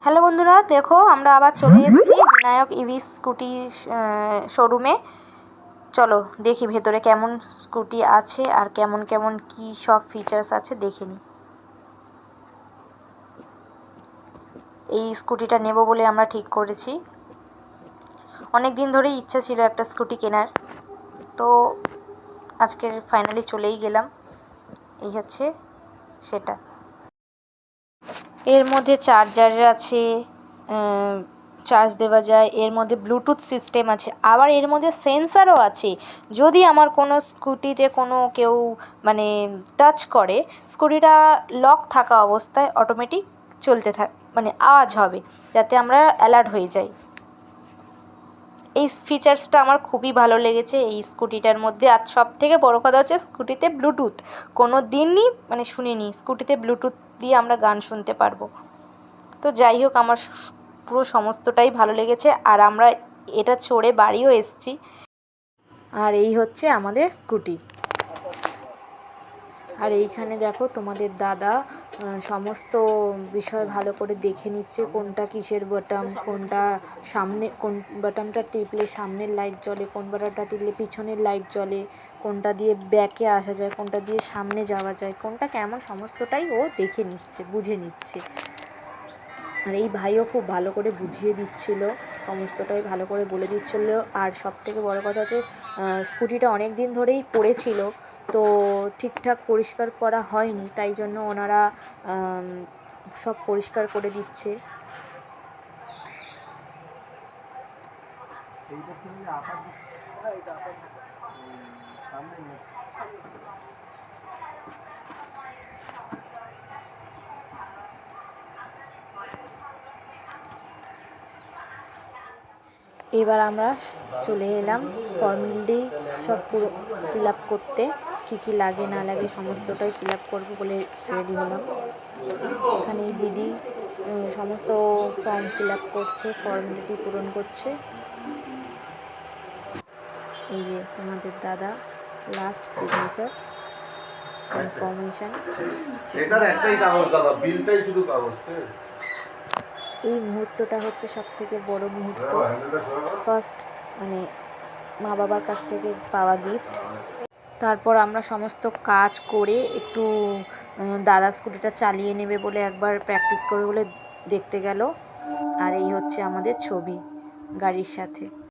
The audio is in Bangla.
হ্যালো বন্ধুরা, দেখো আমরা আবার চলে এসেছি বিনায়ক ইভি স্কুটি শোরুমে। চলো দেখি ভেতরে কেমন স্কুটি আছে আর কেমন কেমন কি সব ফিচার্স আছে দেখে নিই। এই স্কুটিটা নেব বলে আমরা ঠিক করেছি। অনেক দিন ধরেই ইচ্ছা ছিল একটা স্কুটি কেনার, তো আজকে ফাইনালি চলেই গেলাম। এই হচ্ছে সেটা। এর মধ্যে চার্জার আছে, চার্জ দেওয়া যায়, এর মধ্যে ব্লুটুথ সিস্টেম আছে, আবার এর মধ্যে সেন্সারও আছে। যদি আমার কোনো স্কুটিতে কোনো কেউ মানে টাচ করে, স্কুটিটা লক থাকা অবস্থায় অটোমেটিক চলতে মানে আওয়াজ হবে, যাতে আমরা অ্যালার্ট হয়ে যাই। এই ফিচার্সটা আমার খুবই ভালো লেগেছে এই স্কুটিটার মধ্যে। আর সব থেকে বড়ো কথা হচ্ছে স্কুটিতে ব্লুটুথ। কোনো দিনই মানে শুনিনি স্কুটিতে ব্লুটুথ দিয়ে আমরা গান শুনতে পারবো। তো যাই হোক, আমার পুরো সমস্তটাই ভালো লেগেছে। আর আমরা এটা চড়ে বাড়িও এসেছি। আর এই হচ্ছে আমাদের স্কুটি। আর এইখানে দেখো তোমাদের দাদা সমস্ত বিষয় ভালো করে দেখে নিচ্ছে, কোনটা কিসের বাটন, কোনটা সামনে, কোন বাটনটা টিপলে সামনের লাইট জ্বলে, কোন বাটনটা টিপলে পিছনের লাইট জ্বলে, কোনটা দিয়ে ব্যাকে আসা যায়, কোনটা দিয়ে সামনে যাওয়া যায়, কোনটা কেমন, সমস্তটাই ও দেখে নিচ্ছে, বুঝে নিচ্ছে। আর এই ভাইও খুব ভালো করে বুঝিয়ে দিচ্ছিল, সমস্তটাই ভালো করে বলে দিচ্ছিল। আর সব থেকে বড়ো কথা হচ্ছে স্কুটিটা অনেক দিন ধরেই পড়েছিল, তো ঠিকঠাক পরিষ্কার করা হয়নি, তাই জন্য ওনারা সব পরিষ্কার করে দিচ্ছে। এবার আমরা চলে এলাম ফর্মালিটি সব পুরো ফিল আপ করতে। কী কী লাগে না লাগে সমস্তটাই ফিল আপ করবো বলে রেডি হলাম। এখানে দিদি সমস্ত ফর্ম ফিল আপ করছে, ফর্মালিটি পূরণ করছে। এই যে তোমাদের দাদা লাস্ট সিগনেচার ইনফরমেশন। এটার একটাই কাগজ দাদা, বিলটাই শুধু কাগজ। এই মুহূর্তটা হচ্ছে সব থেকে বড় মুহূর্ত, ফার্স্ট মানে মা বাবার কাছ থেকে পাওয়া গিফট। তারপর আমরা সমস্ত কাজ করে একটু দাদা স্কুটিটা চালিয়ে নেবে বলে একবার প্র্যাকটিস করে বলে দেখতে গেল। আর এই হচ্ছে আমাদের ছবি গাড়ির সাথে।